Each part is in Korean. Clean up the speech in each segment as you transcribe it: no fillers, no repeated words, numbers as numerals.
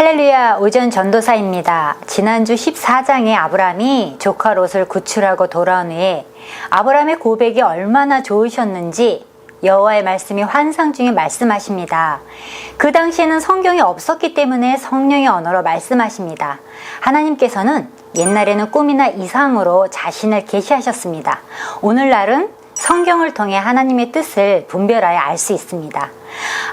할렐루야, 오전 전도사입니다. 지난주 14장에 아브라함이 조카 롯을 구출하고 돌아온 후에 아브라함의 고백이 얼마나 좋으셨는지 여호와의 말씀이 환상 중에 말씀하십니다. 그 당시에는 성경이 없었기 때문에 성령의 언어로 말씀하십니다. 하나님께서는 옛날에는 꿈이나 이상으로 자신을 계시하셨습니다. 오늘날은 성경을 통해 하나님의 뜻을 분별하여 알 수 있습니다.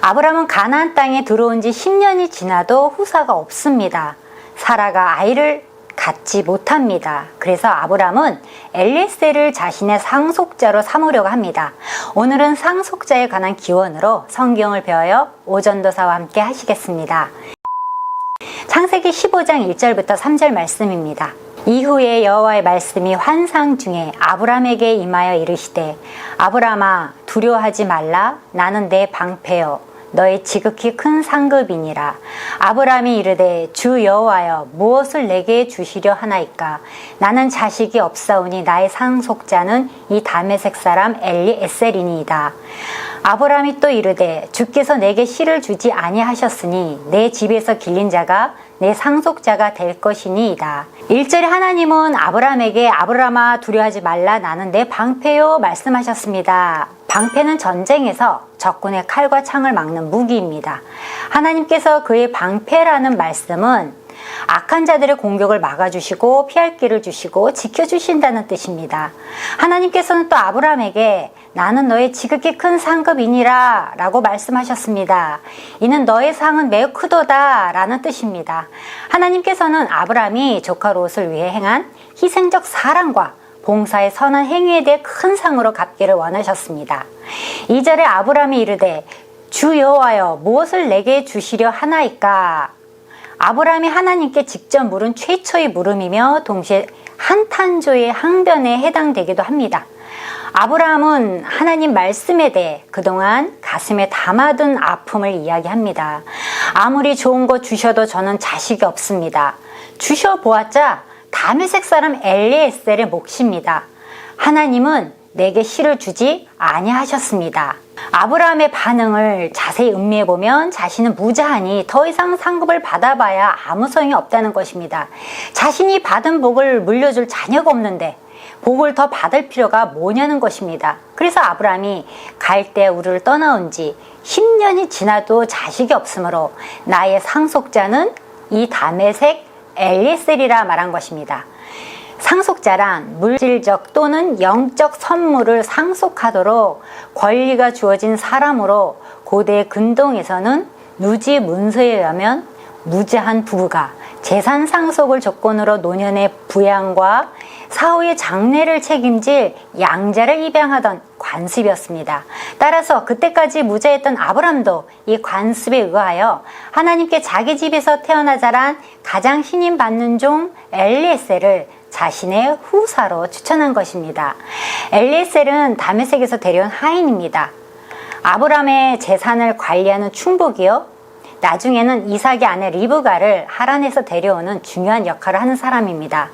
아브라함은 가나안 땅에 들어온 지 10년이 지나도 후사가 없습니다. 사라가 아이를 갖지 못합니다. 그래서 아브라함은 엘리에셀을 자신의 상속자로 삼으려고 합니다. 오늘은 상속자에 관한 기원으로 성경을 배워요 오전도사와 함께 하시겠습니다. 창세기 15장 1절부터 3절 말씀입니다. 이후에 여호와의 말씀이 환상 중에 아브라함에게 임하여 이르시되 아브라함아 두려워하지 말라. 나는 내 방패요 너의 지극히 큰 상급이니라. 아브라함이 이르되 주 여호와여 무엇을 내게 주시려 하나이까. 나는 자식이 없사오니 나의 상속자는 이 다메섹 사람 엘리에셀이니이다. 아브라함이 또 이르되 주께서 내게 씨를 주지 아니하셨으니 내 집에서 길린 자가 내 상속자가 될 것이니이다. 1절에 하나님은 아브라함에게 아브라함아 두려워하지 말라. 나는 내 방패요 말씀하셨습니다. 방패는 전쟁에서 적군의 칼과 창을 막는 무기입니다. 하나님께서 그의 방패라는 말씀은 악한 자들의 공격을 막아주시고 피할 길을 주시고 지켜주신다는 뜻입니다. 하나님께서는 또 아브라함에게 나는 너의 지극히 큰 상급이니라 라고 말씀하셨습니다. 이는 너의 상은 매우 크도다 라는 뜻입니다. 하나님께서는 아브라함이 조카 롯을 위해 행한 희생적 사랑과 봉사의 선한 행위에 대해 큰 상으로 갚기를 원하셨습니다. 2절에 아브라함이 이르되 주 여호와여 무엇을 내게 주시려 하나이까. 아브라함이 하나님께 직접 물은 최초의 물음이며 동시에 한탄조의 항변에 해당되기도 합니다. 아브라함은 하나님 말씀에 대해 그동안 가슴에 담아둔 아픔을 이야기합니다. 아무리 좋은 거 주셔도 저는 자식이 없습니다. 주셔보았자 다메섹 사람 엘리에셀의 몫입니다. 하나님은 내게 씨를 주지 아니하셨습니다. 아브라함의 반응을 자세히 음미해보면 자신은 무자하니 더 이상 상급을 받아봐야 아무 소용이 없다는 것입니다. 자신이 받은 복을 물려줄 자녀가 없는데 복을 더 받을 필요가 뭐냐는 것입니다. 그래서 아브라함이 갈대 우르를 떠나온 지 10년이 지나도 자식이 없으므로 나의 상속자는 이 다메섹 엘리에셀이라 말한 것입니다. 상속자란 물질적 또는 영적 선물을 상속하도록 권리가 주어진 사람으로 고대 근동에서는 누지 문서에 의하면 무자한 부부가 재산 상속을 조건으로 노년의 부양과 사후의 장례를 책임질 양자를 입양하던 관습이었습니다. 따라서 그때까지 무자했던 아브람도 이 관습에 의하여 하나님께 자기 집에서 태어나 자란 가장 신임받는 종 엘리에셀을 자신의 후사로 추천한 것입니다. 엘리에셀은 다메섹에서 데려온 하인입니다. 아브람의 재산을 관리하는 충복이요, 나중에는 이삭의 아내 리브가를 하란에서 데려오는 중요한 역할을 하는 사람입니다.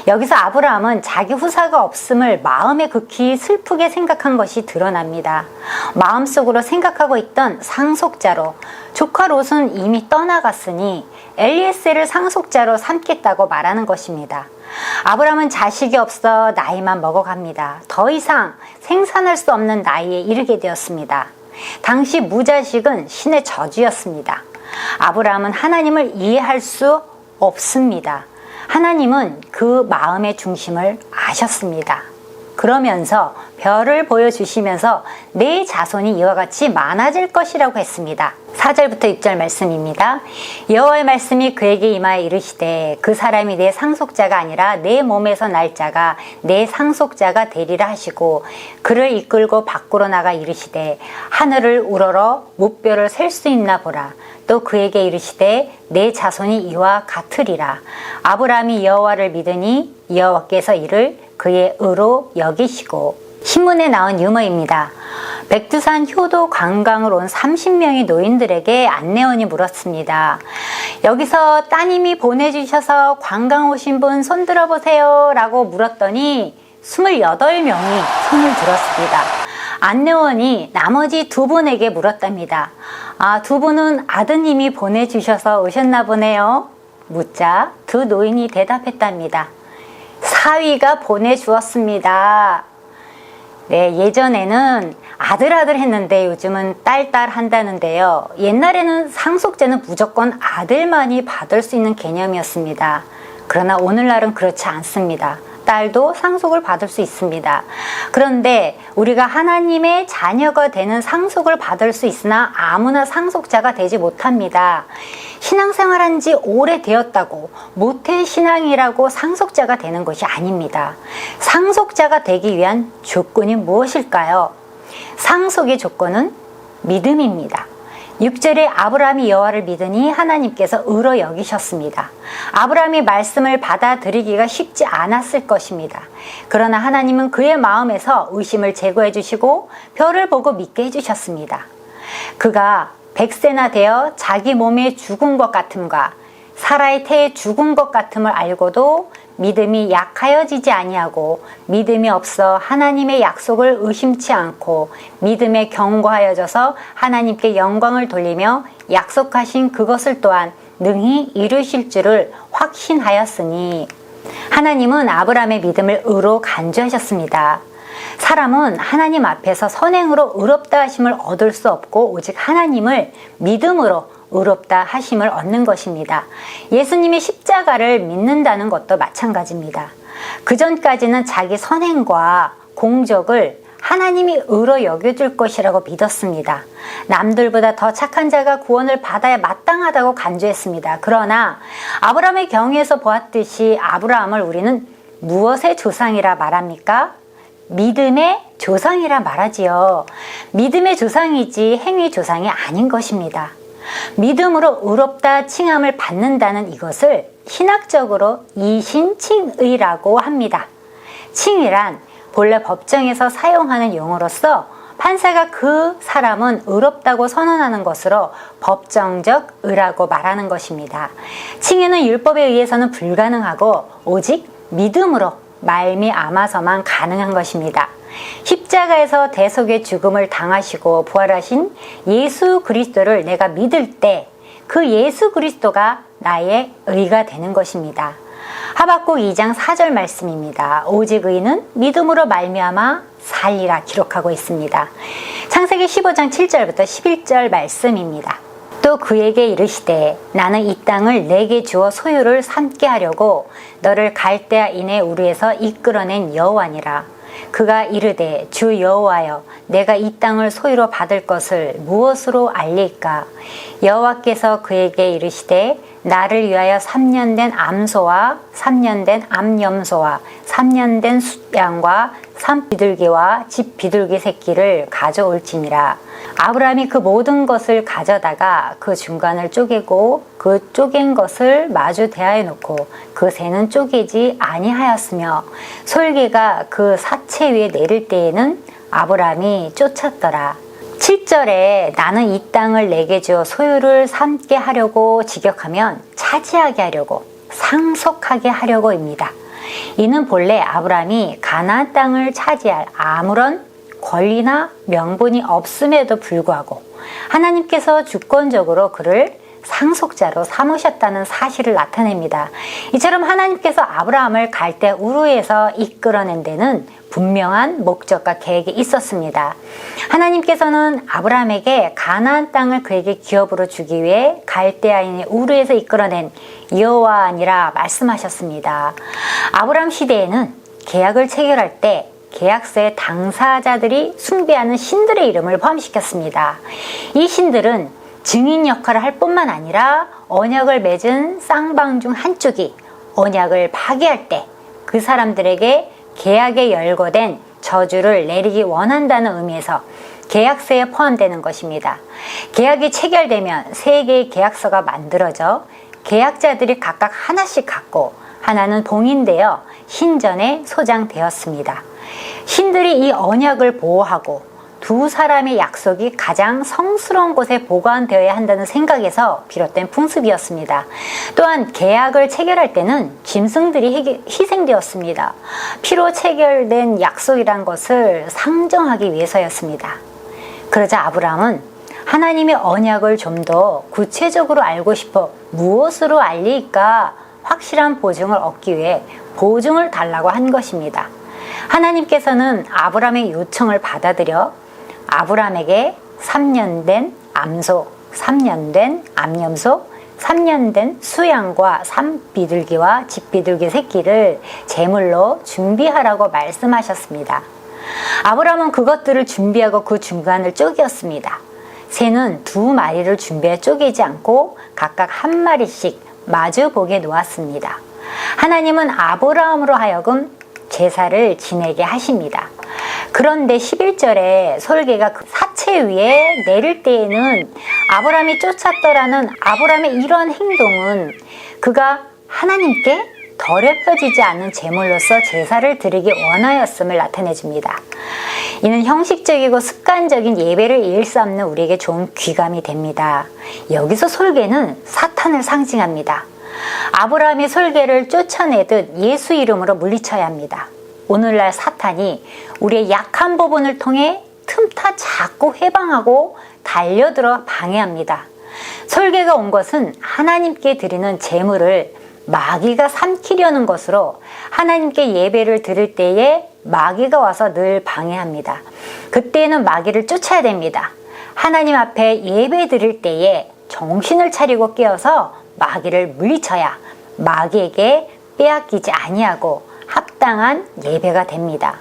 여기서 아브라함은 자기 후사가 없음을 마음에 극히 슬프게 생각한 것이 드러납니다. 마음속으로 생각하고 있던 상속자로 조카 롯은 이미 떠나갔으니 엘리에셀을 상속자로 삼겠다고 말하는 것입니다. 아브라함은 자식이 없어 나이만 먹어갑니다. 더 이상 생산할 수 없는 나이에 이르게 되었습니다. 당시 무자식은 신의 저주였습니다. 아브라함은 하나님을 이해할 수 없습니다. 하나님은 그 마음의 중심을 아셨습니다. 그러면서 별을 보여주시면서 내 자손이 이와 같이 많아질 것이라고 했습니다. 4절부터 6절 말씀입니다. 여호와의 말씀이 그에게 임하여 이르시되 그 사람이 내 상속자가 아니라 내 몸에서 날 자가 내 상속자가 되리라 하시고 그를 이끌고 밖으로 나가 이르시되 하늘을 우러러 무뼈를 셀 수 있나 보라. 또 그에게 이르시되 내 자손이 이와 같으리라. 아브라함이 여호와를 믿으니 여호와께서 이를 그의 의로 여기시고. 신문에 나온 유머입니다. 백두산 효도 관광을 온 30명의 노인들에게 안내원이 물었습니다. 여기서 따님이 보내주셔서 관광 오신 분 손 들어보세요 라고 물었더니 28명이 손을 들었습니다. 안내원이 나머지 두 분에게 물었답니다. 두 분은 아드님이 보내주셔서 오셨나 보네요. 묻자 두 노인이 대답했답니다. 사위가 보내주었습니다. 네, 예전에는 아들 했는데 요즘은 딸 한다는데요. 옛날에는 상속제는 무조건 아들만이 받을 수 있는 개념이었습니다. 그러나 오늘날은 그렇지 않습니다. 딸도 상속을 받을 수 있습니다. 그런데 우리가 하나님의 자녀가 되는 상속을 받을 수 있으나 아무나 상속자가 되지 못합니다. 신앙생활한 지 오래되었다고 모태신앙이라고 상속자가 되는 것이 아닙니다. 상속자가 되기 위한 조건이 무엇일까요? 상속의 조건은 믿음입니다. 6절에 아브라함이 여호와를 믿으니 하나님께서 의로 여기셨습니다. 아브라함이 말씀을 받아들이기가 쉽지 않았을 것입니다. 그러나 하나님은 그의 마음에서 의심을 제거해 주시고 별을 보고 믿게 해주셨습니다. 그가 100세나 되어 자기 몸에 죽은 것 같음과 사라의 태에 죽은 것 같음을 알고도 믿음이 약하여지지 아니하고 믿음이 없어 하나님의 약속을 의심치 않고 믿음에 견고하여져서 하나님께 영광을 돌리며 약속하신 그것을 또한 능히 이루실 줄을 확신하였으니 하나님은 아브라함의 믿음을 의로 간주하셨습니다. 사람은 하나님 앞에서 선행으로 의롭다 하심을 얻을 수 없고 오직 하나님을 믿음으로 의롭다 하심을 얻는 것입니다. 예수님이 십자가를 믿는다는 것도 마찬가지입니다. 그전까지는 자기 선행과 공적을 하나님이 의로 여겨줄 것이라고 믿었습니다. 남들보다 더 착한 자가 구원을 받아야 마땅하다고 간주했습니다. 그러나 아브라함의 경우에서 보았듯이 아브라함을 우리는 무엇의 조상이라 말합니까? 믿음의 조상이라 말하지요. 믿음의 조상이지 행위 조상이 아닌 것입니다. 믿음으로 의롭다 칭함을 받는다는 이것을 신학적으로 이신칭의라고 합니다. 칭의란 본래 법정에서 사용하는 용어로서 판사가 그 사람은 의롭다고 선언하는 것으로 법정적 의라고 말하는 것입니다. 칭의는 율법에 의해서는 불가능하고 오직 믿음으로 말미암아서만 가능한 것입니다. 십자가에서 대속의 죽음을 당하시고 부활하신 예수 그리스도를 내가 믿을 때 그 예수 그리스도가 나의 의가 되는 것입니다. 하박국 2장 4절 말씀입니다. 오직 의는 믿음으로 말미암아 살리라 기록하고 있습니다. 창세기 15장 7절부터 11절 말씀입니다. 또 그에게 이르시되 나는 이 땅을 내게 주어 소유를 삼게 하려고 너를 갈대아 인의 우르에서 이끌어낸 여호와니라. 그가 이르되 주 여호와여 내가 이 땅을 소유로 받을 것을 무엇으로 알릴까? 여호와께서 그에게 이르시되 나를 위하여 3년 된 암소와 3년 된 암염소와 3년 된 숫양과 산비둘기와 집비둘기 새끼를 가져올지니라. 아브라함이 그 모든 것을 가져다가 그 중간을 쪼개고 그 쪼갠 것을 마주 대하여 놓고 그 새는 쪼개지 아니하였으며 솔개가 그 사체 위에 내릴 때에는 아브라함이 쫓았더라. 7절에 나는 이 땅을 내게 주어 소유를 삼게 하려고 직역하면 차지하게 하려고 상속하게 하려고입니다. 이는 본래 아브라함이 가나안 땅을 차지할 아무런 권리나 명분이 없음에도 불구하고 하나님께서 주권적으로 그를 상속자로 삼으셨다는 사실을 나타냅니다. 이처럼 하나님께서 아브라함을 갈대 우르에서 이끌어낸 데는 분명한 목적과 계획이 있었습니다. 하나님께서는 아브라함에게 가나안 땅을 그에게 기업으로 주기 위해 갈대아인의 우르에서 이끌어낸 여호와니라 말씀하셨습니다. 아브라함 시대에는 계약을 체결할 때 계약서에 당사자들이 숭배하는 신들의 이름을 포함시켰습니다. 이 신들은 증인 역할을 할 뿐만 아니라 언약을 맺은 쌍방 중 한쪽이 언약을 파기할 때 그 사람들에게 계약에 열거된 저주를 내리기 원한다는 의미에서 계약서에 포함되는 것입니다. 계약이 체결되면 3개의 계약서가 만들어져 계약자들이 각각 하나씩 갖고 하나는 봉인되어 신전에 소장되었습니다. 신들이 이 언약을 보호하고 두 사람의 약속이 가장 성스러운 곳에 보관되어야 한다는 생각에서 비롯된 풍습이었습니다. 또한 계약을 체결할 때는 짐승들이 희생되었습니다. 피로 체결된 약속이란 것을 상정하기 위해서였습니다. 그러자 아브라함은 하나님의 언약을 좀 더 구체적으로 알고 싶어 무엇으로 알릴까 확실한 보증을 얻기 위해 보증을 달라고 한 것입니다. 하나님께서는 아브라함의 요청을 받아들여 아브라함에게 3년 된 암소, 3년 된 암염소, 3년 된 수양과 산비둘기와 집비둘기 새끼를 제물로 준비하라고 말씀하셨습니다. 아브라함은 그것들을 준비하고 그 중간을 쪼개었습니다. 새는 2마리를 준비해 쪼개지 않고 각각 1마리씩 마주보게 놓았습니다. 하나님은 아브라함으로 하여금 제사를 지내게 하십니다. 그런데 11절에 솔개가 그 사체 위에 내릴 때에는 아브라함이 쫓았더라는 아브라함의 이러한 행동은 그가 하나님께 더럽혀지지 않는 제물로서 제사를 드리기 원하였음을 나타내줍니다. 이는 형식적이고 습관적인 예배를 일삼는 우리에게 좋은 귀감이 됩니다. 여기서 솔개는 사탄을 상징합니다. 아브라함이 솔개를 쫓아내듯 예수 이름으로 물리쳐야 합니다. 오늘날 사탄이 우리의 약한 부분을 통해 틈타 자꾸 해방하고 달려들어 방해합니다. 솔개가 온 것은 하나님께 드리는 제물을 마귀가 삼키려는 것으로 하나님께 예배를 드릴 때에 마귀가 와서 늘 방해합니다. 그때는 마귀를 쫓아야 됩니다. 하나님 앞에 예배 드릴 때에 정신을 차리고 깨어서 마귀를 물리쳐야 마귀에게 빼앗기지 아니하고 합당한 예배가 됩니다.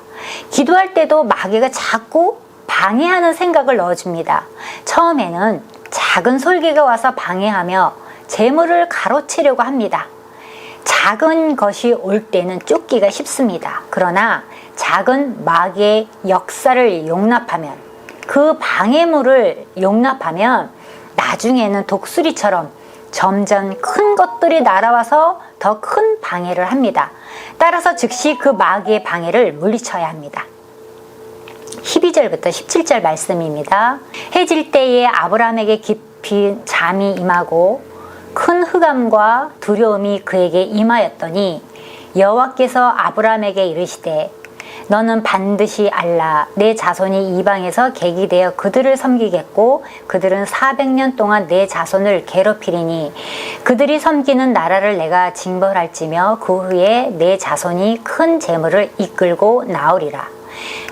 기도할 때도 마귀가 자꾸 방해하는 생각을 넣어줍니다. 처음에는 작은 솔개가 와서 방해하며 재물을 가로채려고 합니다. 작은 것이 올 때는 쫓기가 쉽습니다. 그러나 작은 마귀의 역사를 용납하면, 그 방해물을 용납하면 나중에는 독수리처럼 점점 큰 것들이 날아와서 더 큰 방해를 합니다. 따라서 즉시 그 마귀의 방해를 물리쳐야 합니다. 12절부터 17절 말씀입니다. 해질 때에 아브라함에게 깊이 잠이 임하고 큰 흑암과 두려움이 그에게 임하였더니 여호와께서 아브라함에게 이르시되 너는 반드시 알라. 내 자손이 이방에서 객이 되어 그들을 섬기겠고 그들은 400년 동안 내 자손을 괴롭히리니 그들이 섬기는 나라를 내가 징벌할지며 그 후에 내 자손이 큰 재물을 이끌고 나오리라.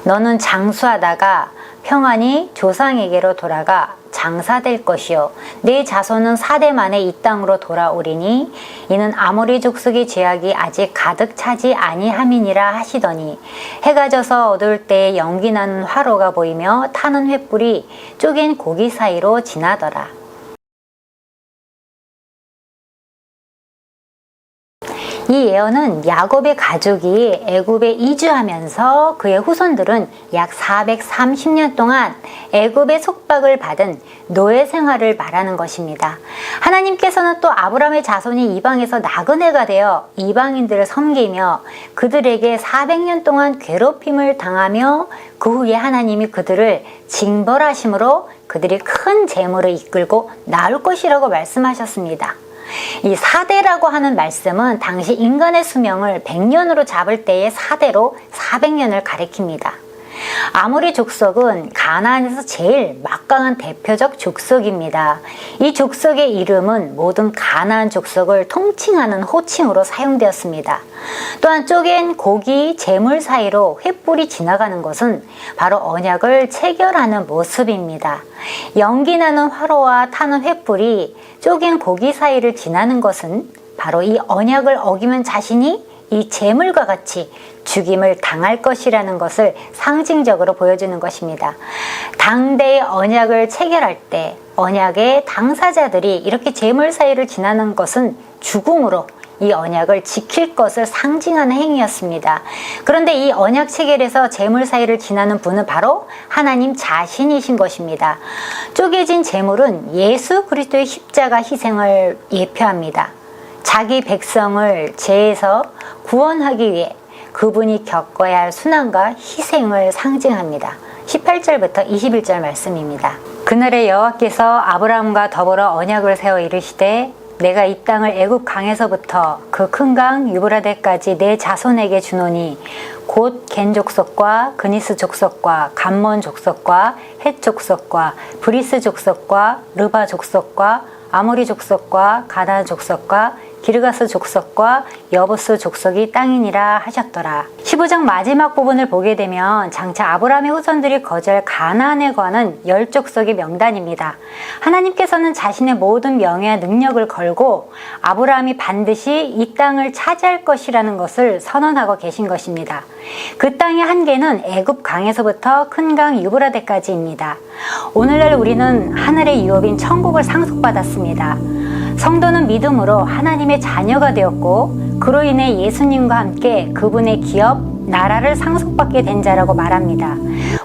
너는 장수하다가 평안히 조상에게로 돌아가 장사될 것이요 내 자손은 4대 만에 이 땅으로 돌아오리니 이는 아모리 족속의 죄악이 아직 가득 차지 아니함이니라 하시더니 해가 져서 어두울 때에 연기 나는 화로가 보이며 타는 횃불이 쪼갠 고기 사이로 지나더라. 이 예언은 야곱의 가족이 애굽에 이주하면서 그의 후손들은 약 430년 동안 애굽의 속박을 받은 노예 생활을 말하는 것입니다. 하나님께서는 또 아브라함의 자손이 이방에서 나그네가 되어 이방인들을 섬기며 그들에게 400년 동안 괴롭힘을 당하며 그 후에 하나님이 그들을 징벌하심으로 그들이 큰 재물을 이끌고 나올 것이라고 말씀하셨습니다. 이 4대라고 하는 말씀은 당시 인간의 수명을 100년으로 잡을 때의 4대로 400년을 가리킵니다. 아모리 족속은 가나안에서 제일 막강한 대표적 족속입니다. 이 족속의 이름은 모든 가나안 족속을 통칭하는 호칭으로 사용되었습니다. 또한 쪼갠 고기 재물 사이로 횃불이 지나가는 것은 바로 언약을 체결하는 모습입니다. 연기나는 화로와 타는 횃불이 쪼갠 고기 사이를 지나는 것은 바로 이 언약을 어기면 자신이 이 재물과 같이 죽임을 당할 것이라는 것을 상징적으로 보여주는 것입니다. 당대의 언약을 체결할 때 언약의 당사자들이 이렇게 재물 사이를 지나는 것은 죽음으로 이 언약을 지킬 것을 상징하는 행위였습니다. 그런데 이 언약 체결에서 재물 사이를 지나는 분은 바로 하나님 자신이신 것입니다. 쪼개진 재물은 예수 그리스도의 십자가 희생을 예표합니다. 자기 백성을 죄에서 구원하기 위해 그분이 겪어야 할 순환과 희생을 상징합니다. 18절부터 21절 말씀입니다. 그날에 여호와께서 아브라함과 더불어 언약을 세워 이르시되 내가 이 땅을 애굽 강에서부터 그 큰 강 유브라데까지 내 자손에게 주노니 곧 겐 족속과 그니스 족속과 감몬 족속과 헷 족속과 브리스 족속과 르바 족속과 아모리 족속과 가나안 족속과 기르가스 족속과 여부스 족속이 땅이니라 하셨더라. 15장 마지막 부분을 보게 되면 장차 아브라함의 후손들이 거주할 가나안에 관한 10족속의 명단입니다. 하나님께서는 자신의 모든 명예와 능력을 걸고 아브라함이 반드시 이 땅을 차지할 것이라는 것을 선언하고 계신 것입니다. 그 땅의 한계는 애굽 강에서부터 큰 강 유브라데까지입니다. 오늘날 우리는 하늘의 유업인 천국을 상속받았습니다. 성도는 믿음으로 하나님의 자녀가 되었고 그로 인해 예수님과 함께 그분의 기업, 나라를 상속받게 된 자라고 말합니다.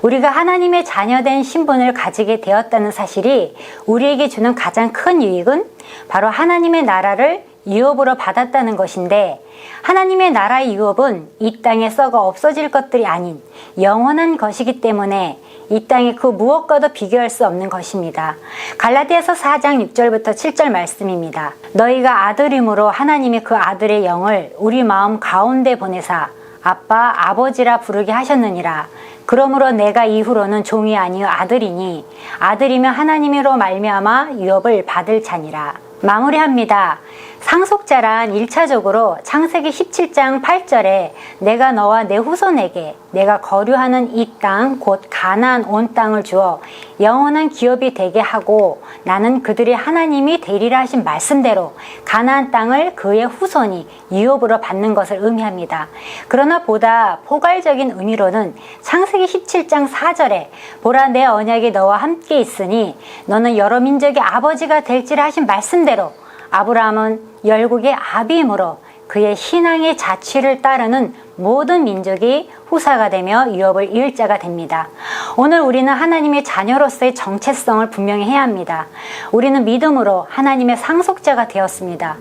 우리가 하나님의 자녀된 신분을 가지게 되었다는 사실이 우리에게 주는 가장 큰 유익은 바로 하나님의 나라를 유업으로 받았다는 것인데, 하나님의 나라의 유업은 이 땅에 썩어 없어질 것들이 아닌 영원한 것이기 때문에 이 땅의 그 무엇과도 비교할 수 없는 것입니다. 갈라디아서 4장 6절부터 7절 말씀입니다. 너희가 아들임으로 하나님이 그 아들의 영을 우리 마음 가운데 보내사 아빠 아버지라 부르게 하셨느니라. 그러므로 내가 이후로는 종이 아니요 아들이니 아들이면 하나님으로 말미암아 유업을 받을 자니라. 마무리합니다. 상속자란 1차적으로 창세기 17장 8절에 내가 너와 내 후손에게 내가 거류하는 이 땅 곧 가나안 온 땅을 주어 영원한 기업이 되게 하고 나는 그들의 하나님이 되리라 하신 말씀대로 가나안 땅을 그의 후손이 유업으로 받는 것을 의미합니다. 그러나 보다 포괄적인 의미로는 창세기 17장 4절에 보라 내 언약이 너와 함께 있으니 너는 여러 민족의 아버지가 될지라 하신 말씀대로 아브라함은 열국의 아비이므로 그의 신앙의 자취를 따르는 모든 민족이 후사가 되며 유업을 이을 자가 됩니다. 오늘 우리는 하나님의 자녀로서의 정체성을 분명히 해야 합니다. 우리는 믿음으로 하나님의 상속자가 되었습니다.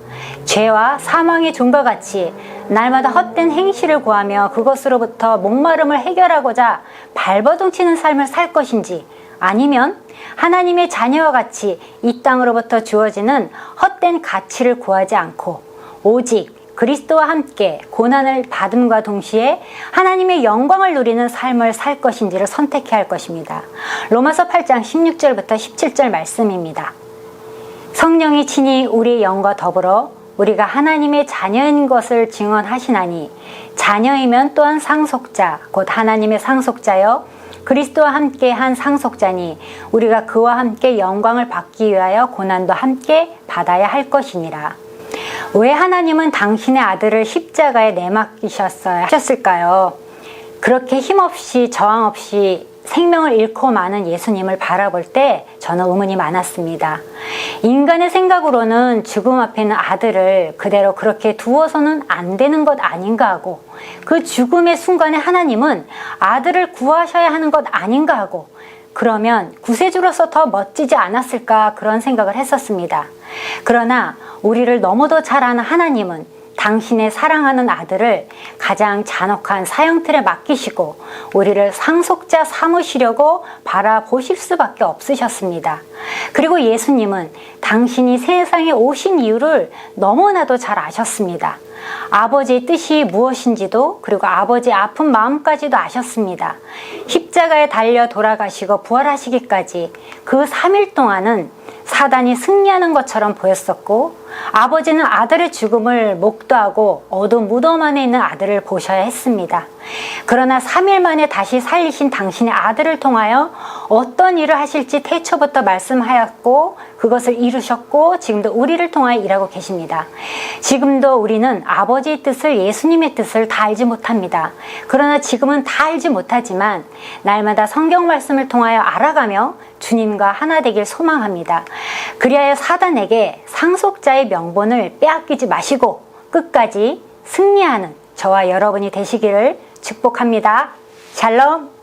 죄와 사망의 종과 같이 날마다 헛된 행실을 구하며 그것으로부터 목마름을 해결하고자 발버둥 치는 삶을 살 것인지, 아니면 하나님의 자녀와 같이 이 땅으로부터 주어지는 헛된 가치를 구하지 않고 오직 그리스도와 함께 고난을 받음과 동시에 하나님의 영광을 누리는 삶을 살 것인지를 선택해야 할 것입니다. 로마서 8장 16절부터 17절 말씀입니다. 성령이 친히 우리의 영과 더불어 우리가 하나님의 자녀인 것을 증언하시나니 자녀이면 또한 상속자 곧 하나님의 상속자여 그리스도와 함께 한 상속자니 우리가 그와 함께 영광을 받기 위하여 고난도 함께 받아야 할 것이니라. 왜 하나님은 당신의 아들을 십자가에 내맡기셨어야 하셨을까요? 그렇게 힘없이 저항 없이 생명을 잃고 마는 예수님을 바라볼 때 저는 의문이 많았습니다. 인간의 생각으로는 죽음 앞에 있는 아들을 그대로 그렇게 두어서는 안 되는 것 아닌가 하고, 그 죽음의 순간에 하나님은 아들을 구하셔야 하는 것 아닌가 하고, 그러면 구세주로서 더 멋지지 않았을까 그런 생각을 했었습니다. 그러나 우리를 너무도 잘 아는 하나님은 당신의 사랑하는 아들을 가장 잔혹한 사형틀에 맡기시고 우리를 상속자 삼으시려고 바라보실 수밖에 없으셨습니다. 그리고 예수님은 당신이 세상에 오신 이유를 너무나도 잘 아셨습니다. 아버지의 뜻이 무엇인지도, 그리고 아버지의 아픈 마음까지도 아셨습니다. 십자가에 달려 돌아가시고 부활하시기까지 그 3일 동안은 사단이 승리하는 것처럼 보였었고, 아버지는 아들의 죽음을 목도하고 어두운 무덤 안에 있는 아들을 보셔야 했습니다. 그러나 3일 만에 다시 살리신 당신의 아들을 통하여 어떤 일을 하실지 태초부터 말씀하였고 그것을 이루셨고 지금도 우리를 통하여 일하고 계십니다. 지금도 우리는 아버지의 뜻을, 예수님의 뜻을 다 알지 못합니다. 그러나 지금은 다 알지 못하지만 날마다 성경 말씀을 통하여 알아가며 주님과 하나 되길 소망합니다. 그리하여 사단에게 상속자의 명분을 빼앗기지 마시고 끝까지 승리하는 저와 여러분이 되시기를 축복합니다. 샬롬.